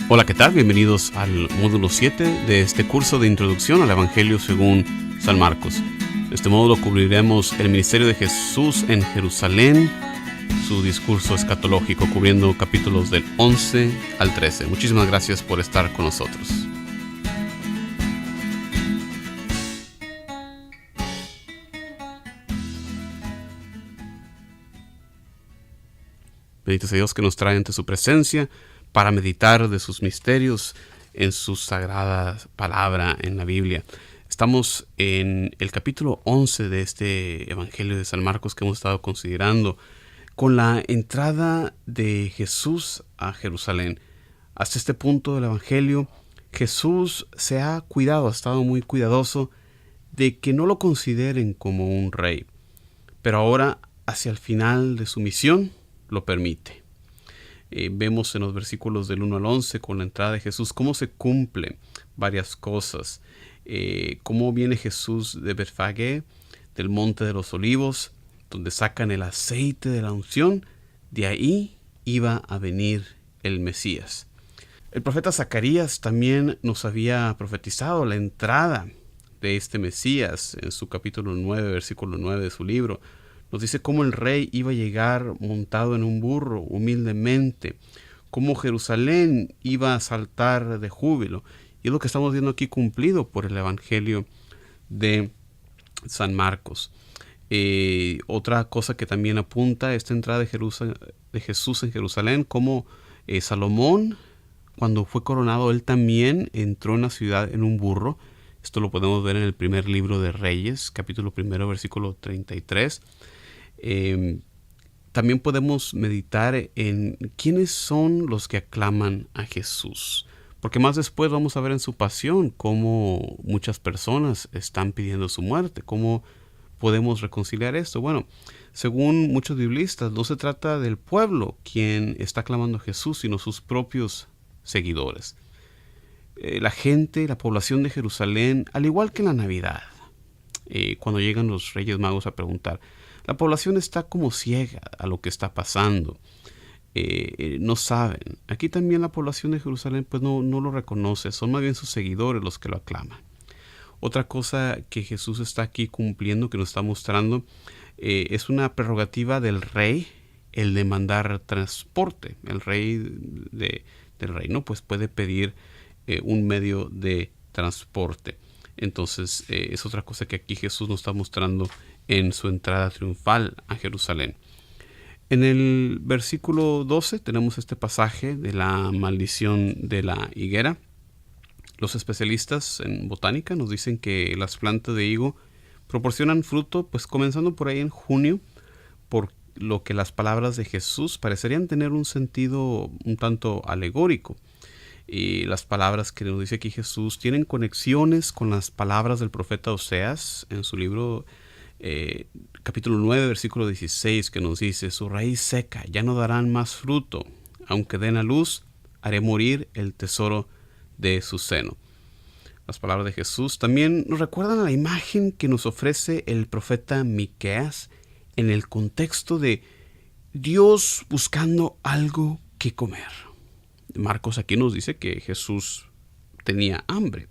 Hola, ¿qué tal? Bienvenidos al módulo 7 de este curso de introducción al Evangelio según San Marcos. En este módulo cubriremos el ministerio de Jesús en Jerusalén, su discurso escatológico, cubriendo capítulos del 11 al 13. Muchísimas gracias por estar con nosotros. Bendito sea Dios que nos trae ante su presencia para meditar de sus misterios en su sagrada palabra en la Biblia. Estamos en el capítulo 11 de este Evangelio de San Marcos que hemos estado considerando, con la entrada de Jesús a Jerusalén. Hasta este punto del Evangelio, Jesús se ha cuidado, ha estado muy cuidadoso de que no lo consideren como un rey. Pero ahora, hacia el final de su misión, lo permite. Vemos en los versículos del 1 al 11, con la entrada de Jesús, cómo se cumplen varias cosas. Cómo viene Jesús de Betfagé, del Monte de los Olivos, donde sacan el aceite de la unción. De ahí iba a venir el Mesías. El profeta Zacarías también nos había profetizado la entrada de este Mesías en su capítulo 9, versículo 9 de su libro. Nos dice cómo el rey iba a llegar montado en un burro, humildemente, cómo Jerusalén iba a saltar de júbilo. Y es lo que estamos viendo aquí cumplido por el Evangelio de San Marcos. Otra cosa que también apunta a esta entrada de Jesús en Jerusalén, como Salomón, cuando fue coronado, él también entró en la ciudad en un burro. Esto lo podemos ver en el primer libro de Reyes, capítulo 1, versículo 33. También podemos meditar en quiénes son los que aclaman a Jesús, porque más después vamos a ver en su pasión cómo muchas personas están pidiendo su muerte. ¿Cómo podemos reconciliar esto? Bueno, según muchos biblistas, no se trata del pueblo quien está aclamando a Jesús, sino sus propios seguidores. La gente, la población de Jerusalén, al igual que en la Navidad, cuando llegan los Reyes Magos a preguntar, la población está como ciega a lo que está pasando. No saben. Aquí también la población de Jerusalén pues no lo reconoce. Son más bien sus seguidores los que lo aclaman. Otra cosa que Jesús está aquí cumpliendo, que nos está mostrando, es una prerrogativa del rey, el de mandar transporte. El rey del reino pues puede pedir un medio de transporte. Entonces es otra cosa que aquí Jesús nos está mostrando en su entrada triunfal a Jerusalén. En el versículo 12 tenemos este pasaje de la maldición de la higuera. Los especialistas en botánica nos dicen que las plantas de higo proporcionan fruto pues comenzando por ahí en junio, por lo que las palabras de Jesús parecerían tener un sentido un tanto alegórico. Y las palabras que nos dice aquí Jesús tienen conexiones con las palabras del profeta Oseas en su libro capítulo 9, versículo 16, que nos dice: su raíz seca, ya no darán más fruto, aunque den a luz, haré morir el tesoro de su seno. Las palabras de Jesús también nos recuerdan a la imagen que nos ofrece el profeta Miqueas en el contexto de Dios buscando algo que comer. Marcos aquí nos dice que Jesús tenía hambre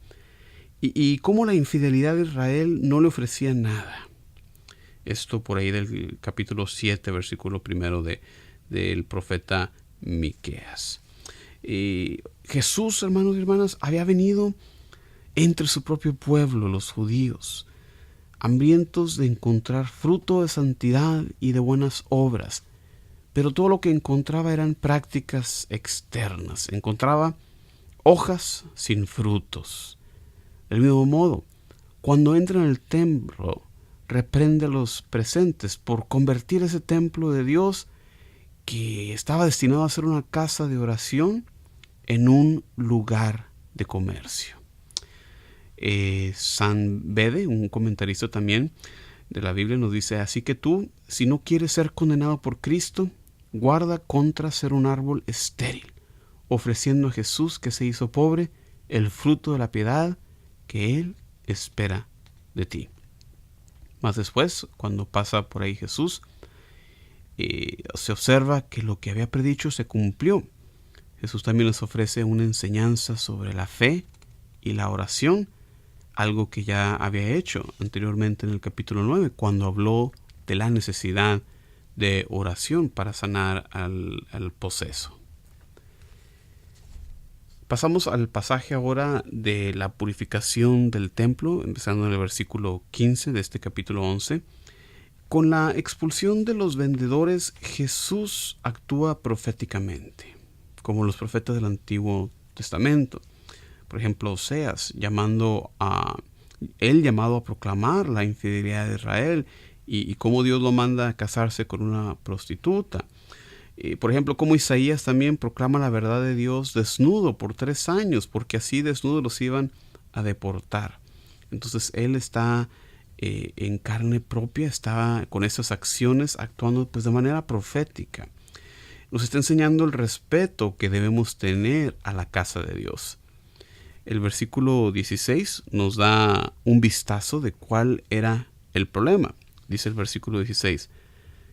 y cómo la infidelidad de Israel no le ofrecía nada. Esto por ahí del capítulo 7, versículo 1 del profeta Miqueas. Jesús, hermanos y hermanas, había venido entre su propio pueblo, los judíos, hambrientos de encontrar fruto de santidad y de buenas obras. Pero todo lo que encontraba eran prácticas externas. Encontraba hojas sin frutos. Del mismo modo, cuando entra en el templo, reprende a los presentes por convertir ese templo de Dios, que estaba destinado a ser una casa de oración, en un lugar de comercio. San Bede, un comentarista también de la Biblia, nos dice: así que tú, si no quieres ser condenado por Cristo, guarda contra ser un árbol estéril, ofreciendo a Jesús, que se hizo pobre, el fruto de la piedad que Él espera de ti. Más después, cuando pasa por ahí Jesús, se observa que lo que había predicho se cumplió. Jesús también les ofrece una enseñanza sobre la fe y la oración, algo que ya había hecho anteriormente en el capítulo 9, cuando habló de la necesidad de oración para sanar al poseso. Pasamos al pasaje ahora de la purificación del templo, empezando en el versículo 15 de este capítulo 11. Con la expulsión de los vendedores, Jesús actúa proféticamente, como los profetas del Antiguo Testamento. Por ejemplo, Oseas, llamado a proclamar la infidelidad de Israel y cómo Dios lo manda a casarse con una prostituta. Por ejemplo, como Isaías también proclama la verdad de Dios desnudo por 3 años, porque así desnudo los iban a deportar. Entonces él está en carne propia, está con esas acciones actuando pues de manera profética. Nos está enseñando el respeto que debemos tener a la casa de Dios. El versículo 16 nos da un vistazo de cuál era el problema. Dice el versículo 16,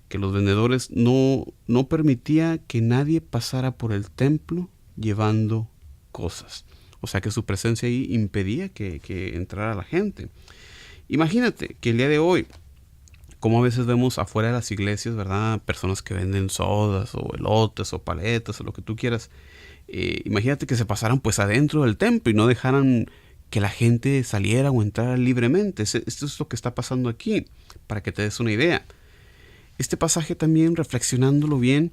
que los vendedores no permitía que nadie pasara por el templo llevando cosas. O sea que su presencia ahí impedía que entrara la gente. Imagínate que el día de hoy, como a veces vemos afuera de las iglesias, ¿verdad? Personas que venden sodas o elotes o paletas o lo que tú quieras. Imagínate que se pasaran pues adentro del templo y no dejaran que la gente saliera o entrara libremente. Esto es lo que está pasando aquí, para que te des una idea. Este pasaje también, reflexionándolo bien,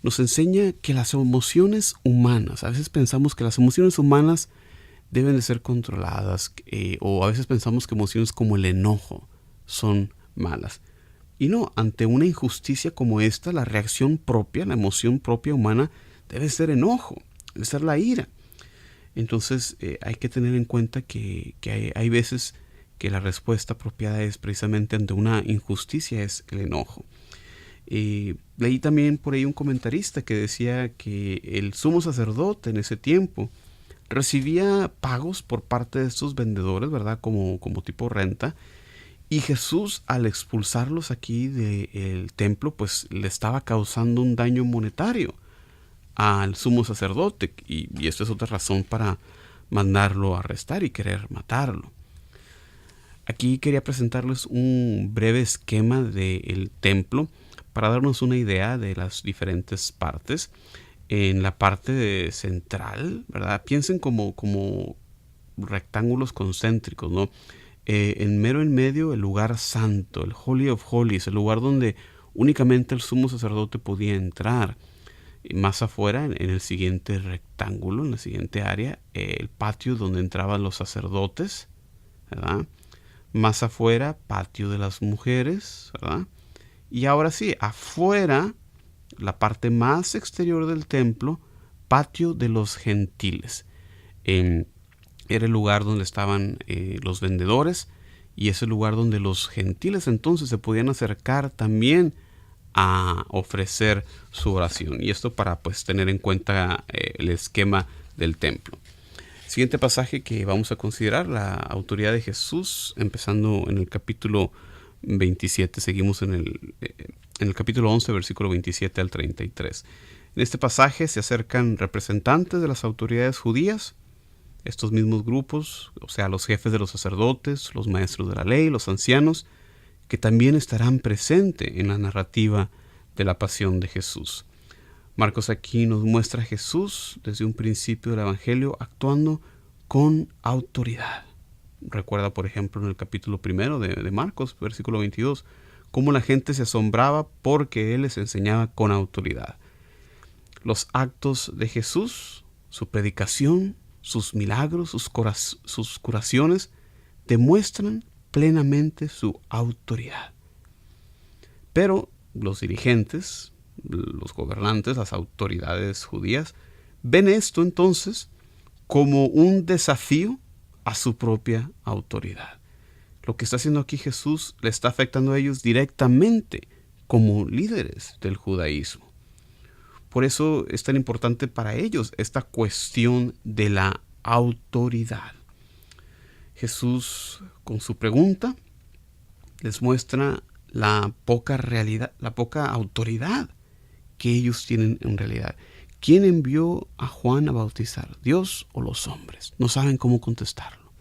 nos enseña que las emociones humanas, a veces pensamos que las emociones humanas deben de ser controladas, o a veces pensamos que emociones como el enojo son malas. Y no, ante una injusticia como esta, la reacción propia, la emoción propia humana debe ser enojo, debe ser la ira. Entonces hay que tener en cuenta que hay veces que la respuesta apropiada es precisamente ante una injusticia, es el enojo. Leí también por ahí un comentarista que decía que el sumo sacerdote en ese tiempo recibía pagos por parte de estos vendedores, ¿verdad? Como tipo renta. Y Jesús, al expulsarlos aquí del templo, pues le estaba causando un daño monetario al sumo sacerdote. Y esto es otra razón para mandarlo a arrestar y querer matarlo. Aquí quería presentarles un breve esquema del templo para darnos una idea de las diferentes partes. En la parte central, ¿verdad? Piensen como rectángulos concéntricos, ¿no? En medio, el lugar santo, el Holy of Holies, el lugar donde únicamente el sumo sacerdote podía entrar. Más afuera, en el siguiente rectángulo, en la siguiente área, el patio donde entraban los sacerdotes, ¿verdad? Más afuera, patio de las mujeres, ¿verdad? Y ahora sí, afuera, la parte más exterior del templo, patio de los gentiles. Era el lugar donde estaban los vendedores, y es el lugar donde los gentiles entonces se podían acercar también a ofrecer su oración. Y esto para pues tener en cuenta el esquema del templo. Siguiente pasaje que vamos a considerar, la autoridad de Jesús, empezando en el capítulo 27. Seguimos en el capítulo 11, versículo 27 al 33. En este pasaje se acercan representantes de las autoridades judías, estos mismos grupos, o sea, los jefes de los sacerdotes, los maestros de la ley, los ancianos, que también estarán presentes en la narrativa de la pasión de Jesús. Marcos aquí nos muestra a Jesús desde un principio del Evangelio actuando con autoridad. Recuerda, por ejemplo, en el capítulo 1 de Marcos, versículo 22, cómo la gente se asombraba porque Él les enseñaba con autoridad. Los actos de Jesús, su predicación, sus milagros, sus curaciones, demuestran plenamente su autoridad. Pero los dirigentes, los gobernantes, las autoridades judías, ven esto entonces como un desafío a su propia autoridad. Lo que está haciendo aquí Jesús le está afectando a ellos directamente como líderes del judaísmo. Por eso es tan importante para ellos esta cuestión de la autoridad. Jesús, con su pregunta, les muestra la poca autoridad que ellos tienen en realidad. ¿quién envió a Juan a bautizar? ¿Dios o los hombres? No saben cómo contestarlo.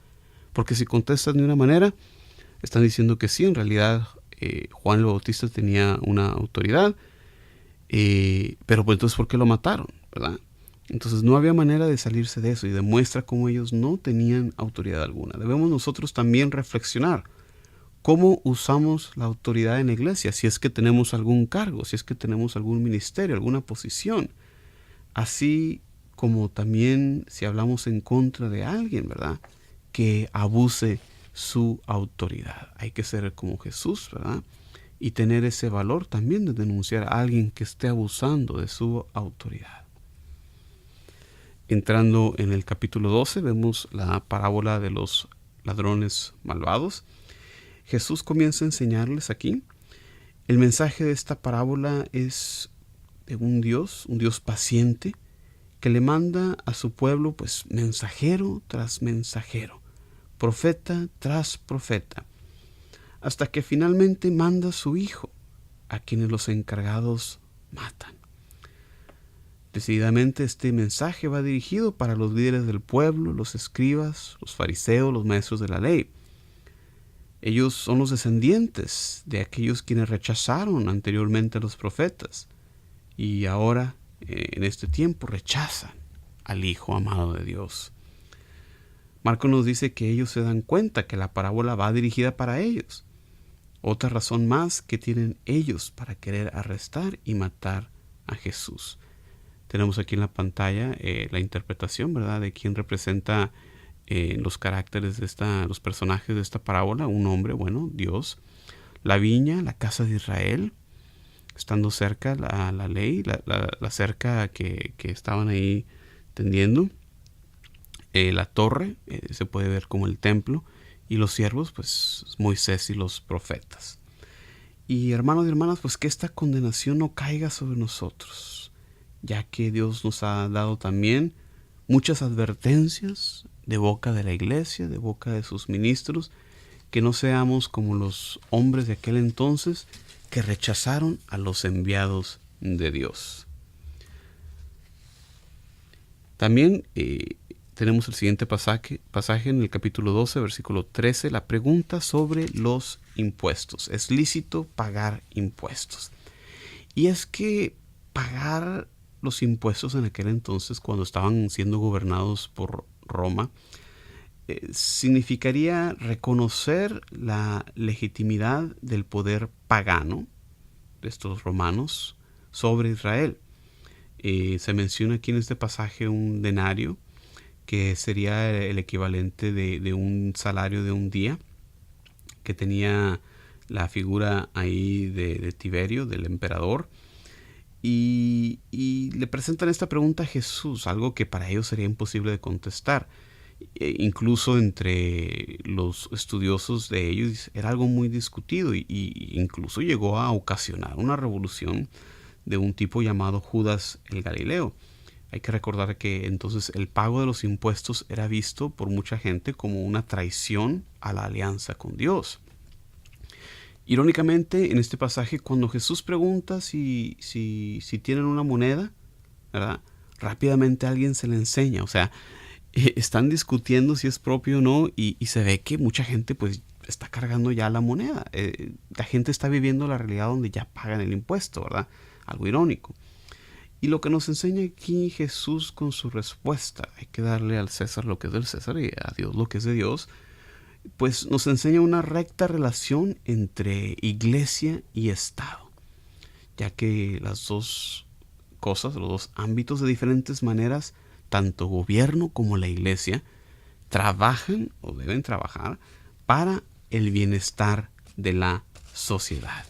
Porque si contestan de una manera, están diciendo que sí, en realidad Juan el Bautista tenía una autoridad, pero pues entonces ¿por qué lo mataron? ¿Verdad? Entonces no había manera de salirse de eso y demuestra cómo ellos no tenían autoridad alguna. Debemos nosotros también reflexionar cómo usamos la autoridad en la iglesia, si es que tenemos algún cargo, si es que tenemos algún ministerio, alguna posición. Así como también si hablamos en contra de alguien, ¿verdad?, que abuse su autoridad. Hay que ser como Jesús, ¿verdad?, y tener ese valor también de denunciar a alguien que esté abusando de su autoridad. Entrando en el capítulo 12, vemos la parábola de los ladrones malvados. Jesús comienza a enseñarles aquí. El mensaje de esta parábola es de un Dios paciente, que le manda a su pueblo pues mensajero tras mensajero, profeta tras profeta, hasta que finalmente manda a su Hijo, a quienes los encargados matan. Decididamente este mensaje va dirigido para los líderes del pueblo, los escribas, los fariseos, los maestros de la ley. Ellos son los descendientes de aquellos quienes rechazaron anteriormente a los profetas y ahora, en este tiempo, rechazan al Hijo amado de Dios. Marcos nos dice que ellos se dan cuenta que la parábola va dirigida para ellos. Otra razón más que tienen ellos para querer arrestar y matar a Jesús. Tenemos aquí en la pantalla la interpretación, ¿verdad?, de quién representa los caracteres de los personajes de esta parábola. Un hombre, bueno, Dios. La viña, la casa de Israel, estando cerca la ley, la cerca que estaban ahí tendiendo. La torre, se puede ver como el templo. Y los siervos, pues Moisés y los profetas. Y hermanos y hermanas, pues que esta condenación no caiga sobre nosotros, ya que Dios nos ha dado también muchas advertencias de boca de la iglesia, de boca de sus ministros, que no seamos como los hombres de aquel entonces que rechazaron a los enviados de Dios. También tenemos el siguiente pasaje en el capítulo 12, versículo 13, la pregunta sobre los impuestos. ¿Es lícito pagar impuestos? Y es que pagar los impuestos en aquel entonces, cuando estaban siendo gobernados por Roma, significaría reconocer la legitimidad del poder pagano de estos romanos sobre Israel. Se menciona aquí en este pasaje un denario, que sería el equivalente de un salario de un día, que tenía la figura ahí de Tiberio, del emperador. Y le presentan esta pregunta a Jesús, algo que para ellos sería imposible de contestar. Incluso entre los estudiosos de ellos era algo muy discutido y incluso llegó a ocasionar una revolución de un tipo llamado Judas el Galileo. Hay que recordar que entonces el pago de los impuestos era visto por mucha gente como una traición a la alianza con Dios. Irónicamente, en este pasaje, cuando Jesús pregunta si tienen una moneda, ¿verdad?, rápidamente alguien se le enseña. O sea, están discutiendo si es propio o no y se ve que mucha gente pues está cargando ya la moneda. La gente está viviendo la realidad donde ya pagan el impuesto, ¿verdad? Algo irónico. Y lo que nos enseña aquí Jesús con su respuesta, hay que darle al César lo que es del César y a Dios lo que es de Dios, pues nos enseña una recta relación entre iglesia y Estado, ya que las dos cosas, los dos ámbitos, de diferentes maneras, tanto gobierno como la iglesia, trabajan o deben trabajar para el bienestar de la sociedad.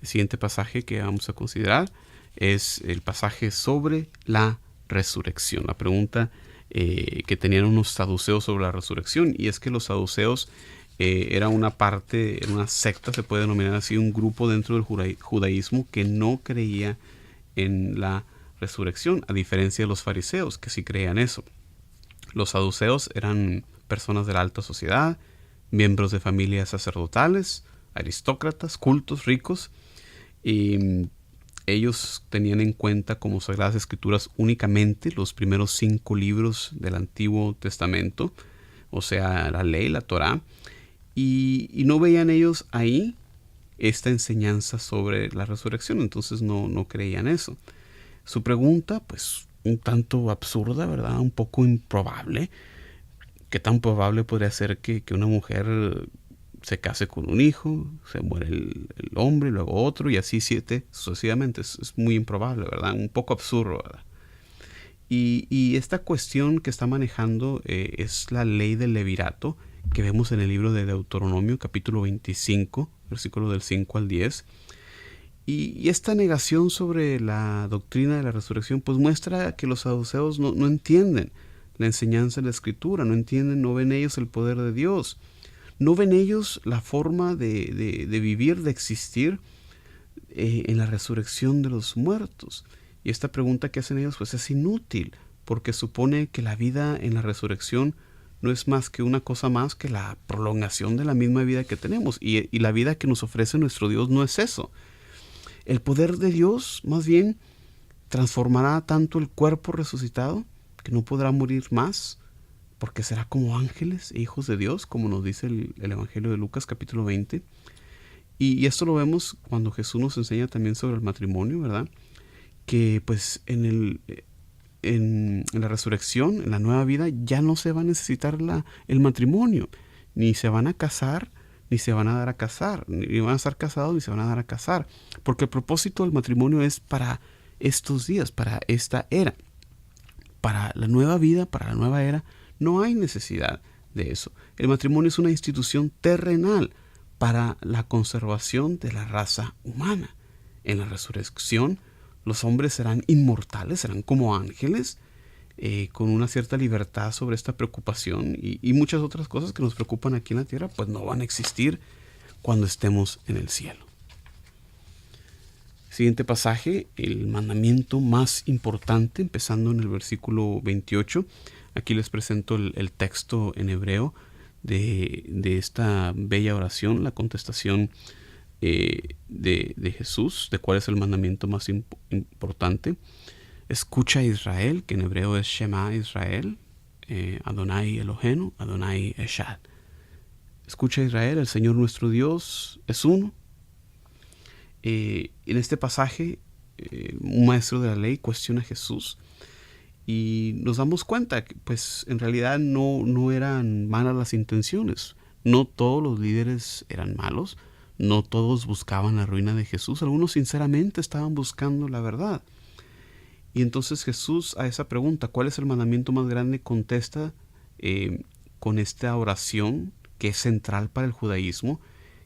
El siguiente pasaje que vamos a considerar es el pasaje sobre la resurrección. La pregunta que tenían unos saduceos sobre la resurrección, y es que los saduceos era una parte, era una secta, se puede denominar así, un grupo dentro del judaísmo que no creía en la resurrección, a diferencia de los fariseos que sí creían eso. Los saduceos eran personas de la alta sociedad, miembros de familias sacerdotales, aristócratas, cultos, ricos, y Ellos tenían en cuenta como Sagradas Escrituras únicamente los primeros 5 libros del Antiguo Testamento, o sea, la ley, la Torá, y no veían ellos ahí esta enseñanza sobre la resurrección, entonces no creían eso. Su pregunta, pues, un tanto absurda, ¿verdad? Un poco improbable. ¿Qué tan probable podría ser que una mujer se case con un hijo, se muere el hombre, luego otro, y así 7 sucesivamente? Es muy improbable, ¿verdad? Un poco absurdo, ¿verdad? Y esta cuestión que está manejando es la ley del levirato, que vemos en el libro de Deuteronomio, capítulo 25, versículo del 5 al 10. Y esta negación sobre la doctrina de la resurrección pues muestra que los saduceos no entienden la enseñanza de la Escritura, no entienden, no ven ellos el poder de Dios, no ven ellos la forma de vivir, de existir en la resurrección de los muertos. Y esta pregunta que hacen ellos pues es inútil, porque supone que la vida en la resurrección no es más que una cosa más que la prolongación de la misma vida que tenemos, y la vida que nos ofrece nuestro Dios no es eso. El poder de Dios, más bien, transformará tanto el cuerpo resucitado que no podrá morir más, porque será como ángeles e hijos de Dios, como nos dice el Evangelio de Lucas capítulo 20. Y esto lo vemos cuando Jesús nos enseña también sobre el matrimonio, ¿verdad? Que pues en la resurrección, en la nueva vida, ya no se va a necesitar el matrimonio, ni se van a casar, ni se van a dar a casar, ni van a estar casados, ni se van a dar a casar, porque el propósito del matrimonio es para estos días, para esta era. Para la nueva vida, para la nueva era, no hay necesidad de eso. El matrimonio es una institución terrenal para la conservación de la raza humana. En la resurrección, los hombres serán inmortales, serán como ángeles, con una cierta libertad sobre esta preocupación, y muchas otras cosas que nos preocupan aquí en la tierra, pues no van a existir cuando estemos en el cielo. Siguiente pasaje, el mandamiento más importante, empezando en el versículo 28. Aquí les presento el texto en hebreo de esta bella oración, la contestación de Jesús, de cuál es el mandamiento más importante. Escucha Israel, que en hebreo es Shema Israel, Adonai Eloheinu, Adonai Echad. Escucha Israel, el Señor nuestro Dios es uno. En este pasaje, un maestro de la ley cuestiona a Jesús, y nos damos cuenta que pues en realidad no eran malas las intenciones. No todos los líderes eran malos, no todos buscaban la ruina de Jesús, algunos sinceramente estaban buscando la verdad. Y entonces Jesús, a esa pregunta, ¿cuál es el mandamiento más grande?, contesta con esta oración que es central para el judaísmo,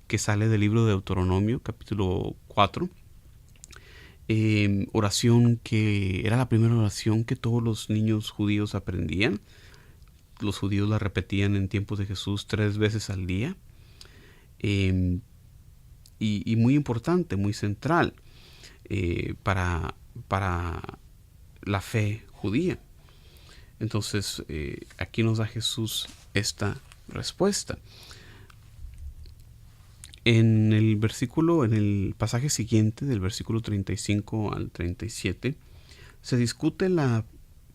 que sale del libro de Deuteronomio, capítulo 4. Oración que era la primera oración que todos los niños judíos aprendían. Los judíos la repetían en tiempos de Jesús 3 veces al día. Y muy importante, muy central para la fe judía. Entonces, aquí nos da Jesús esta respuesta. En el pasaje siguiente, del versículo 35 al 37, se discute la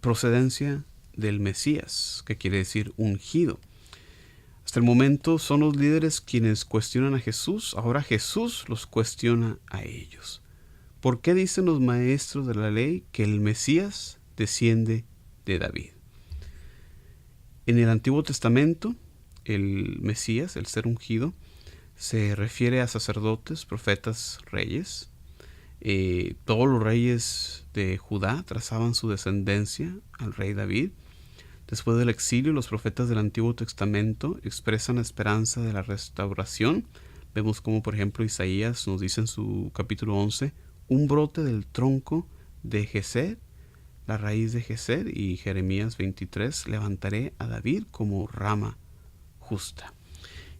procedencia del Mesías, que quiere decir ungido. Hasta el momento son los líderes quienes cuestionan a Jesús, ahora Jesús los cuestiona a ellos. ¿Por qué dicen los maestros de la ley que el Mesías desciende de David? En el Antiguo Testamento, el Mesías, el ser ungido, se refiere a sacerdotes, profetas, reyes. Todos los reyes de Judá trazaban su descendencia al rey David. Después del exilio, los profetas del Antiguo Testamento expresan la esperanza de la restauración. Vemos como, por ejemplo, Isaías nos dice en su capítulo 11, un brote del tronco de Jesed, la raíz de Jesed, y Jeremías 23, levantaré a David como rama justa.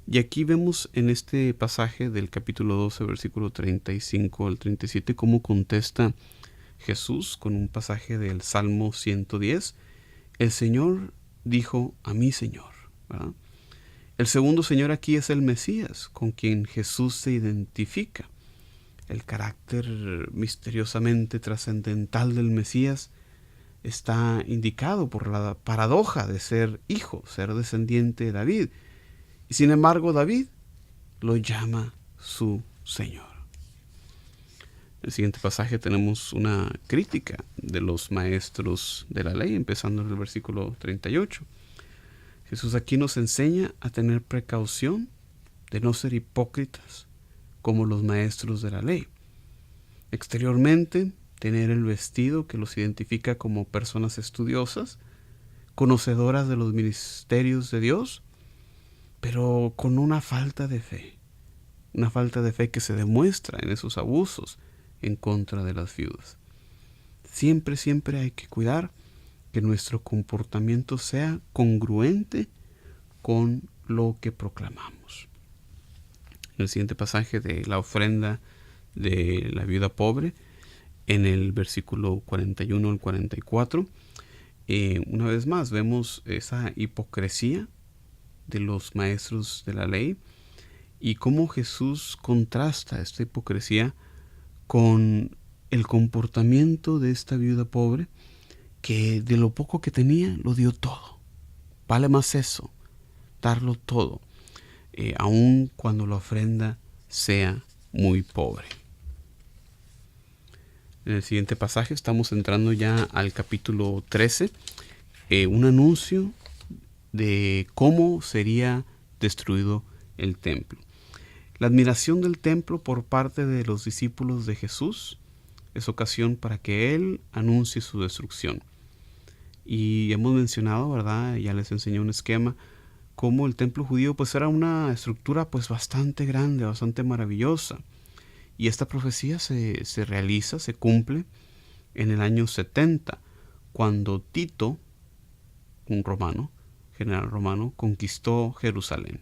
Y aquí vemos en este pasaje del capítulo 12, versículo 35 al 37, cómo contesta Jesús con un pasaje del Salmo 110. El Señor dijo a mi Señor, ¿verdad? El segundo Señor aquí es el Mesías, con quien Jesús se identifica. el carácter misteriosamente trascendental del Mesías está indicado por la paradoja de ser hijo, ser descendiente de David. Y sin embargo, David lo llama su Señor. En el siguiente pasaje tenemos una crítica de los maestros de la ley, empezando en el versículo 38. Jesús aquí nos enseña a tener precaución de no ser hipócritas como los maestros de la ley. Exteriormente, tener el vestido que los identifica como personas estudiosas, conocedoras de los misterios de Dios, pero con una falta de fe que se demuestra en esos abusos en contra de las viudas. Siempre hay que cuidar que nuestro comportamiento sea congruente con lo que proclamamos. En el siguiente pasaje de la ofrenda de la viuda pobre, en el versículo 41 al 44, una vez más vemos esa hipocresía de los maestros de la ley y cómo Jesús contrasta esta hipocresía con el comportamiento de esta viuda pobre, que de lo poco que tenía lo dio todo. Vale más eso, darlo todo, aun cuando la ofrenda sea muy pobre. En el siguiente pasaje estamos entrando ya al capítulo 13, un anuncio de cómo sería destruido el templo. La admiración del templo por parte de los discípulos de Jesús es ocasión para que Él anuncie su destrucción. Y hemos mencionado, ¿verdad? Ya les enseñé un esquema, cómo el templo judío pues era una estructura pues bastante grande, bastante maravillosa. Y esta profecía se realiza, se cumple en el año 70, cuando Tito, un romano, general romano, conquistó Jerusalén.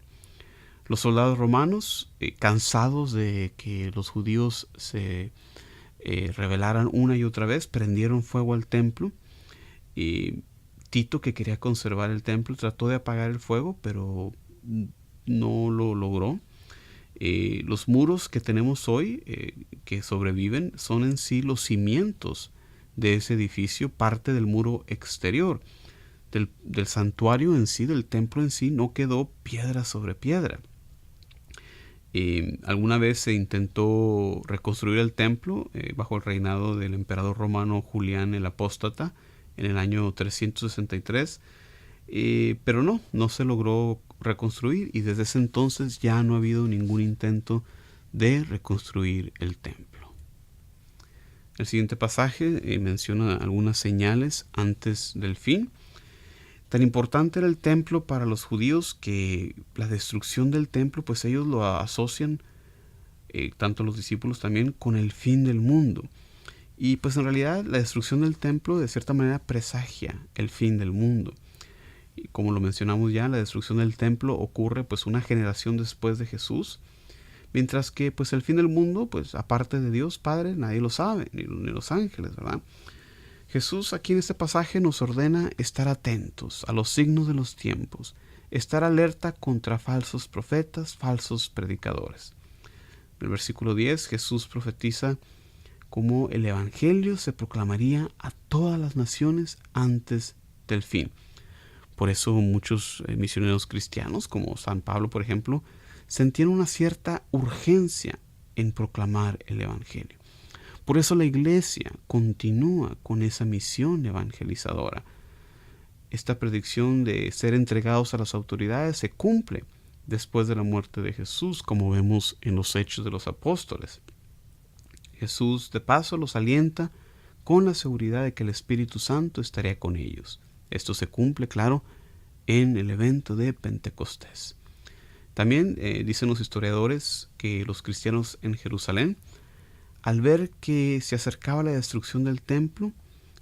Los soldados romanos, cansados de que los judíos se rebelaran una y otra vez, prendieron fuego al templo. Y Tito, que quería conservar el templo, trató de apagar el fuego, pero no lo logró. Los muros que tenemos hoy, que sobreviven, son en sí los cimientos de ese edificio, parte del muro exterior. Del santuario en sí, del templo en sí, no quedó piedra sobre piedra. Alguna vez se intentó reconstruir el templo bajo el reinado del emperador romano Julián el Apóstata en el año 363, pero no se logró reconstruir, y desde ese entonces ya no ha habido ningún intento de reconstruir el templo. El siguiente pasaje menciona algunas señales antes del fin. Tan importante era el templo para los judíos que la destrucción del templo, pues ellos lo asocian, tanto los discípulos también, con el fin del mundo. Y pues en realidad la destrucción del templo de cierta manera presagia el fin del mundo. Y como lo mencionamos ya, la destrucción del templo ocurre pues una generación después de Jesús, mientras que pues el fin del mundo, pues aparte de Dios Padre, nadie lo sabe, ni los ángeles, ¿verdad? Jesús aquí en este pasaje nos ordena estar atentos a los signos de los tiempos, estar alerta contra falsos profetas, falsos predicadores. En el versículo 10 Jesús profetiza cómo el evangelio se proclamaría a todas las naciones antes del fin. Por eso muchos misioneros cristianos, como San Pablo por ejemplo, sentían una cierta urgencia en proclamar el evangelio. Por eso la iglesia continúa con esa misión evangelizadora. Esta predicción de ser entregados a las autoridades se cumple después de la muerte de Jesús, como vemos en los Hechos de los Apóstoles. Jesús de paso los alienta con la seguridad de que el Espíritu Santo estaría con ellos. Esto se cumple, claro, en el evento de Pentecostés. También dicen los historiadores que los cristianos en Jerusalén, al ver que se acercaba la destrucción del templo,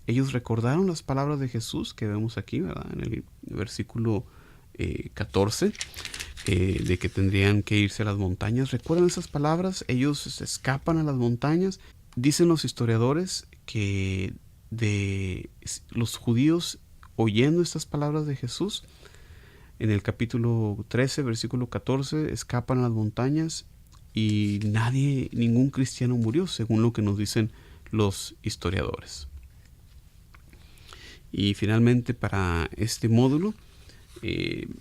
ellos recordaron las palabras de Jesús que vemos aquí, ¿verdad? En el versículo 14, de que tendrían que irse a las montañas. ¿Recuerdan esas palabras? Ellos se escapan a las montañas. Dicen los historiadores que de los judíos, oyendo estas palabras de Jesús, en el capítulo 13, versículo 14, escapan a las montañas y ningún cristiano murió, según lo que nos dicen los historiadores. Y finalmente, para este módulo,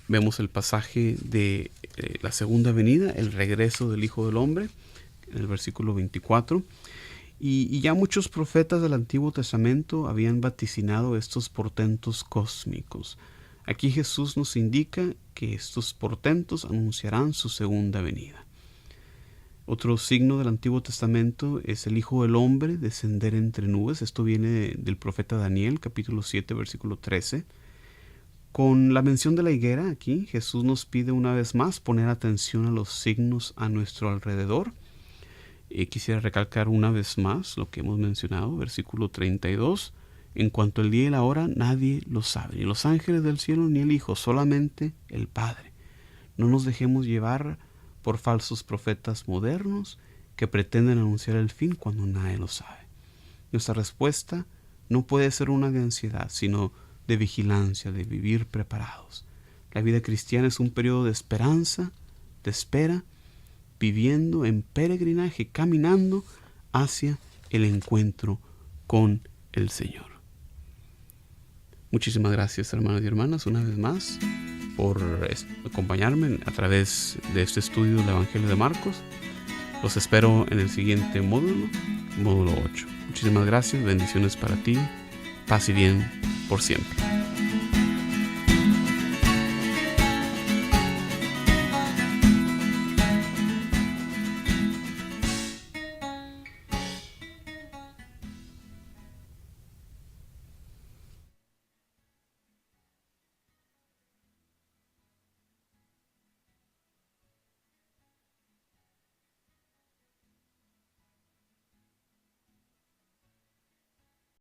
vemos el pasaje de la segunda venida, el regreso del Hijo del Hombre, en el versículo 24. Y ya muchos profetas del Antiguo Testamento habían vaticinado estos portentos cósmicos. Aquí Jesús nos indica que estos portentos anunciarán su segunda venida. Otro signo del Antiguo Testamento es el Hijo del Hombre descender entre nubes. Esto viene del profeta Daniel, capítulo 7, versículo 13. Con la mención de la higuera aquí, Jesús nos pide una vez más poner atención a los signos a nuestro alrededor. Quisiera recalcar una vez más lo que hemos mencionado, versículo 32. En cuanto al día y la hora, nadie lo sabe, ni los ángeles del cielo ni el Hijo, solamente el Padre. No nos dejemos llevar por falsos profetas modernos que pretenden anunciar el fin cuando nadie lo sabe. Nuestra respuesta no puede ser una de ansiedad, sino de vigilancia, de vivir preparados. La vida cristiana es un periodo de esperanza, de espera, viviendo en peregrinaje, caminando hacia el encuentro con el Señor. Muchísimas gracias, hermanos y hermanas, una vez más por acompañarme a través de este estudio del Evangelio de Marcos. Los espero en el siguiente módulo 8. Muchísimas gracias, bendiciones para ti, paz y bien por siempre.